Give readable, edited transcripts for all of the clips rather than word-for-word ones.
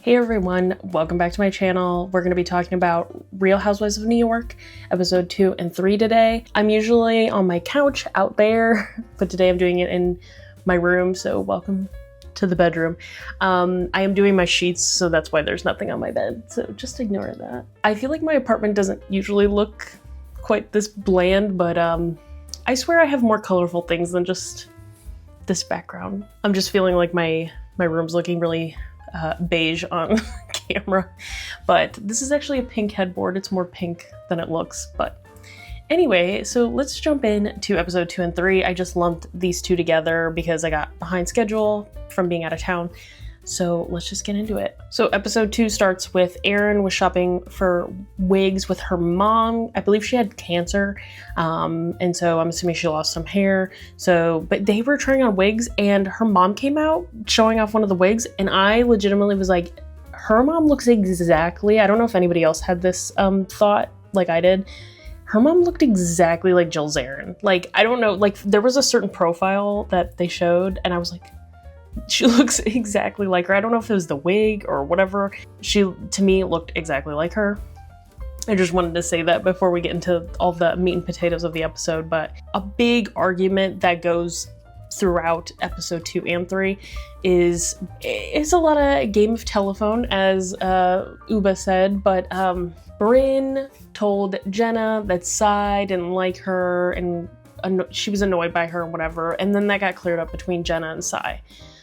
Hey everyone, welcome back to my channel. We're going to be talking about Real Housewives of New York, episode 2 and 3 today. I'm usually on my couch out there, but today I'm doing it in my room, so welcome to the bedroom. I am doing my sheets, so that's why there's nothing on my bed, so just ignore that. I feel like my apartment doesn't usually look quite this bland, but I swear I have more colorful things than just this background. I'm just feeling like my room's looking really beige on camera, but this is actually a pink headboard. It's more pink than it looks, but anyway, so let's jump in to episode 2 and 3. I just lumped these two together because I got behind schedule from being out of town. So let's just get into it. So episode 2 starts with Erin was shopping for wigs with her mom. I believe she had cancer. And so I'm assuming she lost some hair. But they were trying on wigs and her mom came out showing off one of the wigs. And I legitimately was like, her mom looks exactly, I don't know if anybody else had this thought like I did. Her mom looked exactly like Jill Zarin. Like, I don't know, like there was a certain profile that they showed and I was like, she looks exactly like her. I don't know if it was the wig or whatever. She, to me, looked exactly like her. I just wanted to say that before we get into all the meat and potatoes of the episode. But a big argument that goes throughout episode 2 and 3 is a lot of game of telephone, as Ubah said. But Brynn told Jenna that Sai didn't like her and she was annoyed by her and whatever. And then that got cleared up between Jenna and Sai.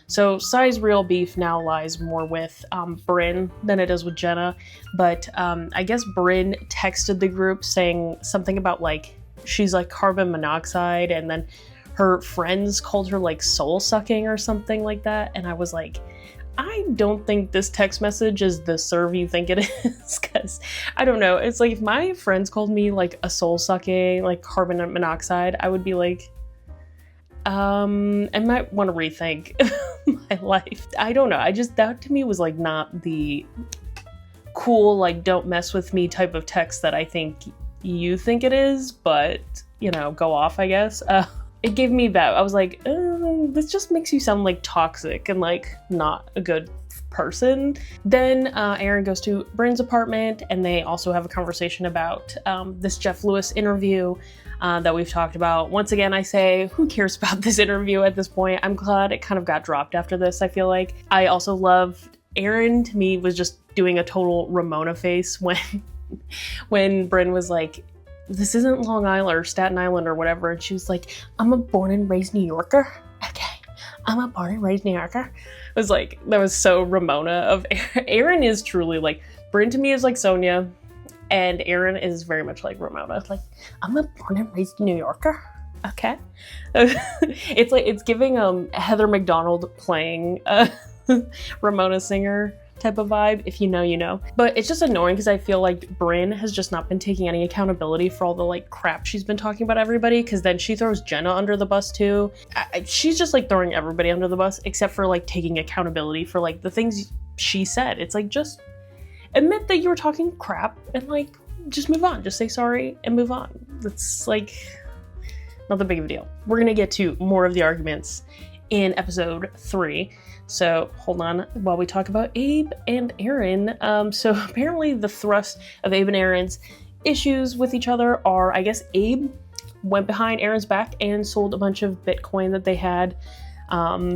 So Sai's real beef now lies more with Brynn than it is with Jenna. But I guess Brynn texted the group saying something about like, she's like carbon monoxide, and then her friends called her like soul sucking or something like that. And I was like, I don't think this text message is the serve you think it is, because I don't know. It's like if my friends called me like a soul sucking, like carbon monoxide, I would be like, I might want to rethink my life. I don't know. That to me was like not the cool, like don't mess with me type of text that I think you think it is, but you know, go off, I guess. It gave me that. I was like, this just makes you sound like toxic and like not a good person. Then Erin goes to Brynn's apartment and they also have a conversation about this Jeff Lewis interview that we've talked about. Once again, I say, who cares about this interview at this point? I'm glad it kind of got dropped after this, I feel like. I also love Erin, to me, was just doing a total Ramona face when Brynn was like, this isn't Long Island or Staten Island or whatever. And she was like, I'm a born and raised New Yorker. Okay, I'm a born and raised New Yorker. It was like, that was so Ramona of Erin is truly like, Brynn to me is like Sonia. And Erin is very much like Ramona. It's like, I'm a born and raised New Yorker. Okay. It's like, it's giving Heather McDonald playing Ramona Singer type of vibe. If you know, you know. But it's just annoying because I feel like Brynn has just not been taking any accountability for all the like crap she's been talking about everybody, because then she throws Jenna under the bus too. She's just like throwing everybody under the bus except for like taking accountability for like the things she said. It's like, just admit that you were talking crap and like just move on. Just say sorry and move on. That's like not that big of a deal. We're gonna get to more of the arguments in episode 3. So hold on while we talk about Abe and Erin. So apparently the thrust of Abe and Erin's issues with each other are, I guess Abe went behind Erin's back and sold a bunch of Bitcoin that they had.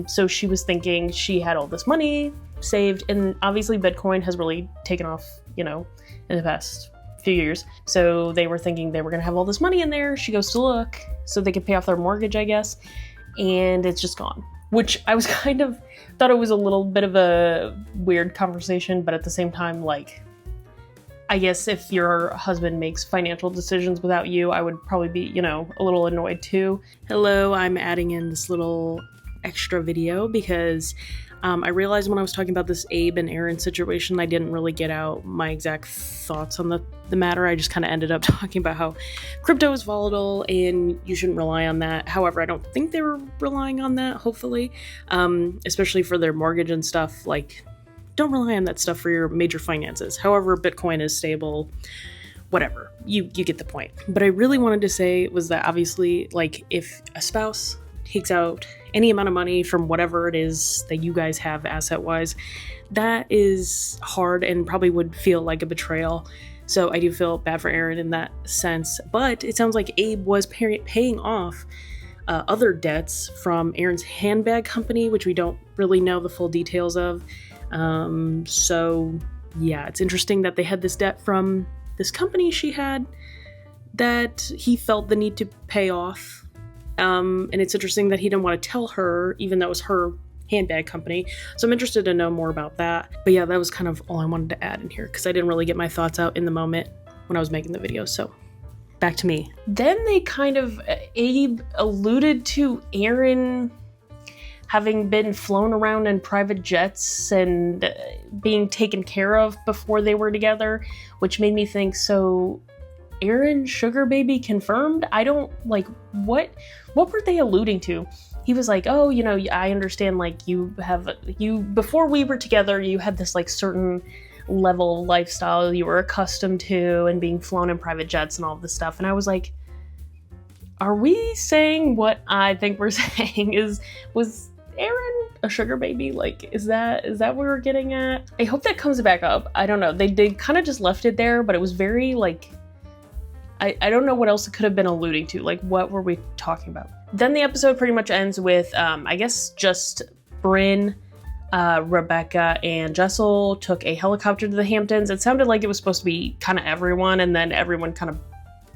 So she was thinking she had all this money saved, and obviously Bitcoin has really taken off, you know, in the past few years. So they were thinking they were gonna have all this money in there. She goes to look so they could pay off their mortgage, I guess, and it's just gone. Which I was kind of thought it was a little bit of a weird conversation, but at the same time, like, I guess if your husband makes financial decisions without you, I would probably be, you know, a little annoyed too. Hello, I'm adding in this little extra video because I realized when I was talking about this Abe and Erin situation, I didn't really get out my exact thoughts on the matter. I just kind of ended up talking about how crypto is volatile and you shouldn't rely on that. However, I don't think they were relying on that, hopefully, especially for their mortgage and stuff. Like, don't rely on that stuff for your major finances. However, Bitcoin is stable, whatever. You get the point. But I really wanted to say was that obviously, like, if a spouse takes out any amount of money from whatever it is that you guys have asset-wise, that is hard and probably would feel like a betrayal. So I do feel bad for Erin in that sense. But it sounds like Abe was paying off other debts from Erin's handbag company, which we don't really know the full details of. So yeah, it's interesting that they had this debt from this company she had that he felt the need to pay off. And it's interesting that he didn't want to tell her, even though it was her handbag company. So I'm interested to know more about that. But yeah, that was kind of all I wanted to add in here because I didn't really get my thoughts out in the moment when I was making the video. So back to me. Then they kind of, Abe alluded to Erin having been flown around in private jets and being taken care of before they were together, which made me think, so Erin sugar baby confirmed? I don't, like, what were they alluding to? He was like, oh, you know, I understand, like, you before we were together, you had this, like, certain level of lifestyle you were accustomed to and being flown in private jets and all this stuff. And I was like, are we saying what I think we're saying? Was Erin a sugar baby? Like, is that what we're getting at? I hope that comes back up. I don't know. They kind of just left it there, but it was very, like, I don't know what else it could have been alluding to. Like, what were we talking about? Then the episode pretty much ends with, I guess, just Brynn, Rebecca, and Jessel took a helicopter to the Hamptons. It sounded like it was supposed to be kind of everyone, and then everyone kind of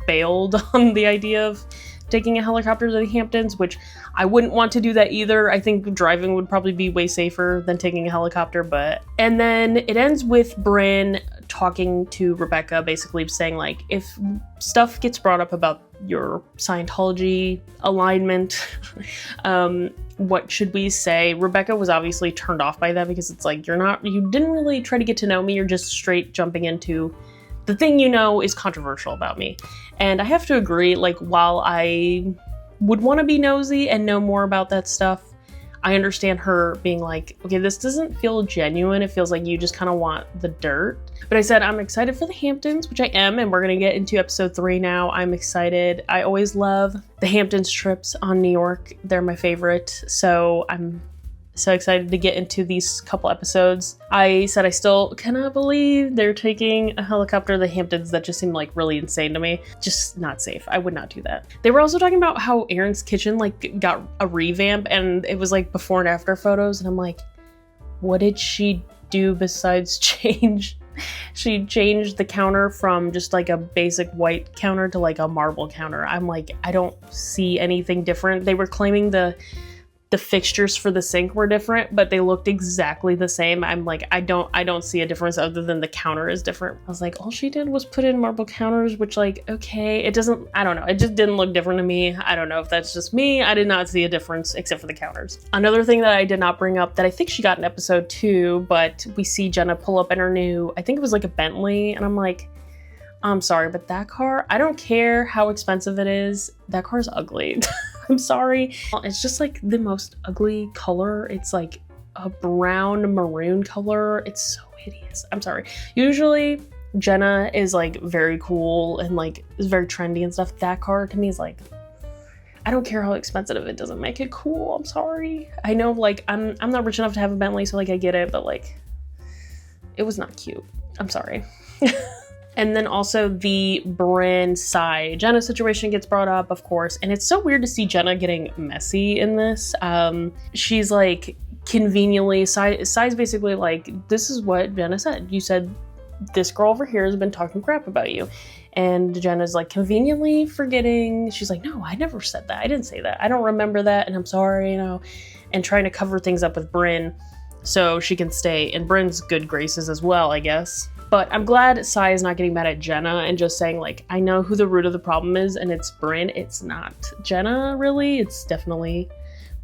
bailed on the idea of taking a helicopter to the Hamptons, which I wouldn't want to do that either. I think driving would probably be way safer than taking a helicopter, and then it ends with Brynn talking to Rebecca, basically saying, like, if stuff gets brought up about your Scientology alignment, what should we say? Rebecca was obviously turned off by that because it's like, you didn't really try to get to know me, you're just straight jumping into the thing you know is controversial about me. And I have to agree, like, while I would want to be nosy and know more about that stuff, I understand her being like, okay, this doesn't feel genuine. It feels like you just kind of want the dirt. But I said, I'm excited for the Hamptons, which I am, and we're going to get into episode 3 now. I'm excited. I always love the Hamptons trips on New York. They're my favorite. So I'm so excited to get into these couple episodes. I said I still cannot believe they're taking a helicopter to the Hamptons. That just seemed like really insane to me. Just not safe. I would not do that. They were also talking about how Erin's kitchen like got a revamp, and it was like before and after photos, and I'm like, what did she do besides change? She changed the counter from just like a basic white counter to like a marble counter. I'm like, I don't see anything different. They were claiming the fixtures for the sink were different, but they looked exactly the same. I'm like, I don't see a difference other than the counter is different. I was like, all she did was put in marble counters, which, like, okay, it doesn't, I don't know, it just didn't look different to me. I don't know if that's just me. I did not see a difference except for the counters. Another thing that I did not bring up that I think she got in episode 2, but we see Jenna pull up in her new, I think it was like a Bentley, and I'm like, I'm sorry, but that car, I don't care how expensive it is, that car's ugly. I'm sorry. It's just like the most ugly color. It's like a brown maroon color. It's so hideous. I'm sorry. Usually Jenna is like very cool and like is very trendy and stuff. That car to me is like, I don't care how expensive it doesn't make it cool. I'm sorry. I know, like, I'm not rich enough to have a Bentley, so like I get it, but like it was not cute. I'm sorry. And then also the Brynn Jenna situation gets brought up, of course. And it's so weird to see Jenna getting messy in this. She's like conveniently, Sai's basically like, this is what Jenna said. You said this girl over here has been talking crap about you. And Jenna's like conveniently forgetting. She's like, no, I never said that. I didn't say that. I don't remember that. And I'm sorry, you know, and trying to cover things up with Brynn so she can stay in Brynn's good graces as well, I guess. But I'm glad Sai is not getting mad at Jenna and just saying, like, I know who the root of the problem is, and it's Brynn. It's not Jenna, really. It's definitely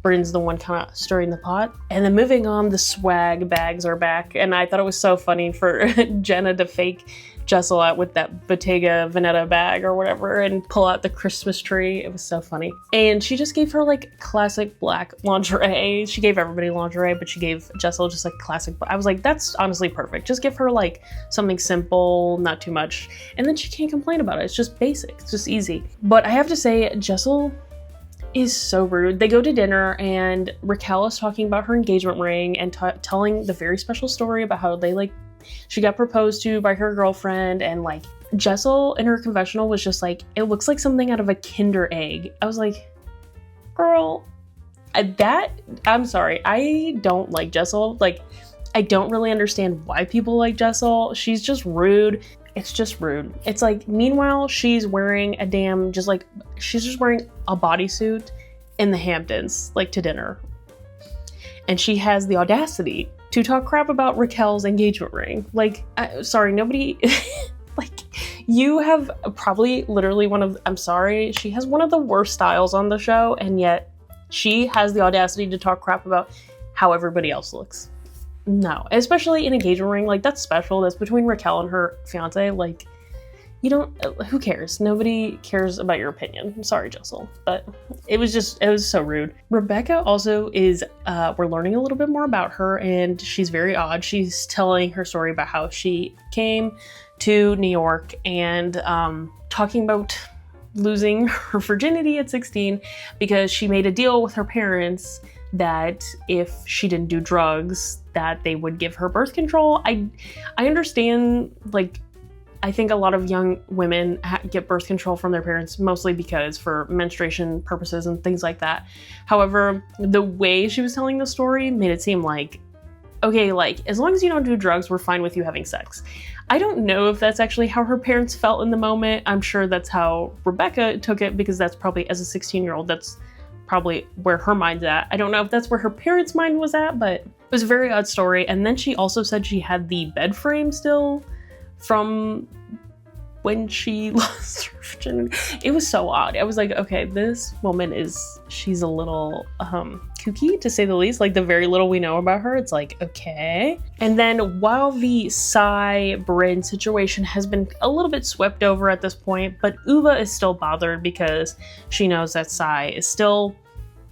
Brynn's the one kind of stirring the pot. And then moving on, the swag bags are back. And I thought it was so funny for Jenna to fake Jessel out with that Bottega Veneta bag or whatever and pull out the Christmas tree. It was so funny. And she just gave her like classic black lingerie. She gave everybody lingerie, but she gave Jessel just like classic. I was like, that's honestly perfect. Just give her like something simple, not too much. And then she can't complain about it. It's just basic. It's just easy. But I have to say, Jessel is so rude. They go to dinner and Raquel is talking about her engagement ring and telling the very special story about how she got proposed to by her girlfriend, and like Jessel in her confessional was just like, it looks like something out of a Kinder egg. I was like, girl, I'm sorry. I don't like Jessel. Like, I don't really understand why people like Jessel. She's just rude. It's just rude. It's like, meanwhile, she's wearing she's just wearing a bodysuit in the Hamptons, like to dinner. And she has the audacity to talk crap about Raquel's engagement ring. Like, sorry, nobody, like, you have probably literally she has one of the worst styles on the show, and yet she has the audacity to talk crap about how everybody else looks. No, especially an engagement ring, like, that's special. That's between Raquel and her fiance. Like, who cares? Nobody cares about your opinion. I'm sorry, Jessel, but it was so rude. Rebecca also is, we're learning a little bit more about her, and she's very odd. She's telling her story about how she came to New York and talking about losing her virginity at 16 because she made a deal with her parents that if she didn't do drugs, that they would give her birth control. I understand, like, I think a lot of young women get birth control from their parents, mostly because for menstruation purposes and things like that. However, the way she was telling the story made it seem like, okay, like, as long as you don't do drugs, we're fine with you having sex. I don't know if that's actually how her parents felt in the moment. I'm sure that's how Rebecca took it, because that's probably, as a 16-year-old, that's probably where her mind's at. I don't know if that's where her parents' mind was at, but it was a very odd story. And then she also said she had the bed frame still from when she lost her virginity. It was so odd. I was like, okay, this woman she's a little kooky, to say the least. Like, the very little we know about her, it's like, okay. And then while the Brynn situation has been a little bit swept over at this point, but Ubah is still bothered because she knows that is still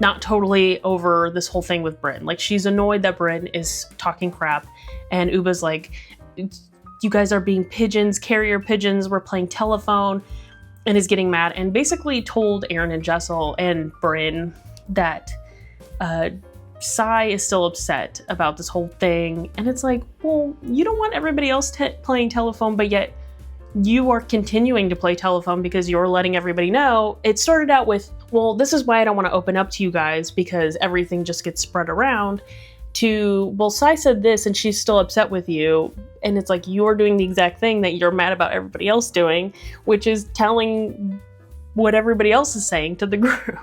not totally over this whole thing with Brynn. Like, she's annoyed that Brynn is talking crap, and Ubah's like, you guys are being pigeons, carrier pigeons, we're playing telephone, and is getting mad, and basically told Aaron and Jessel and Brynn that is still upset about this whole thing. And it's like, well, you don't want everybody else playing telephone, but yet you are continuing to play telephone because you're letting everybody know. It started out with, well, this is why I don't want to open up to you guys, because everything just gets spread around, to, well, Sai said this and she's still upset with you. And it's like, you're doing the exact thing that you're mad about everybody else doing, which is telling what everybody else is saying to the group.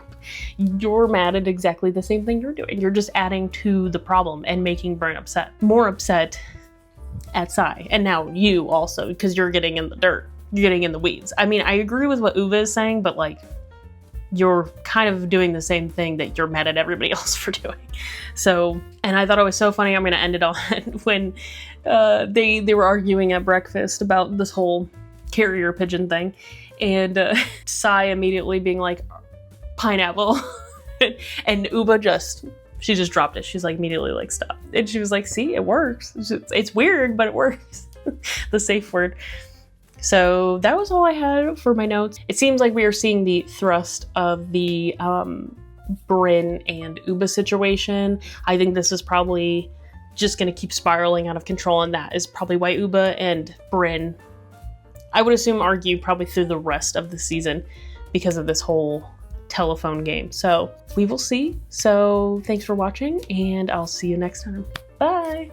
You're mad at exactly the same thing you're doing. You're just adding to the problem and making Brynn upset. More upset at Sai. And now you also, because you're getting in the dirt. You're getting in the weeds. I mean, I agree with what Ubah is saying, but like, you're kind of doing the same thing that you're mad at everybody else for doing. So, and I thought it was so funny. I'm going to end it on when they were arguing at breakfast about this whole carrier pigeon thing. And Sai immediately being like, pineapple. And Ubah she just dropped it. She's like, immediately like, stop. And she was like, see, it works. It's weird, but it works. The safe word. So that was all I had for my notes. It seems like we are seeing the thrust of the Brynn and Ubah situation. I think this is probably just going to keep spiraling out of control, and that is probably why Ubah and Brynn, I would assume, argue probably through the rest of the season because of this whole telephone game. So we will see. So thanks for watching, and I'll see you next time. Bye!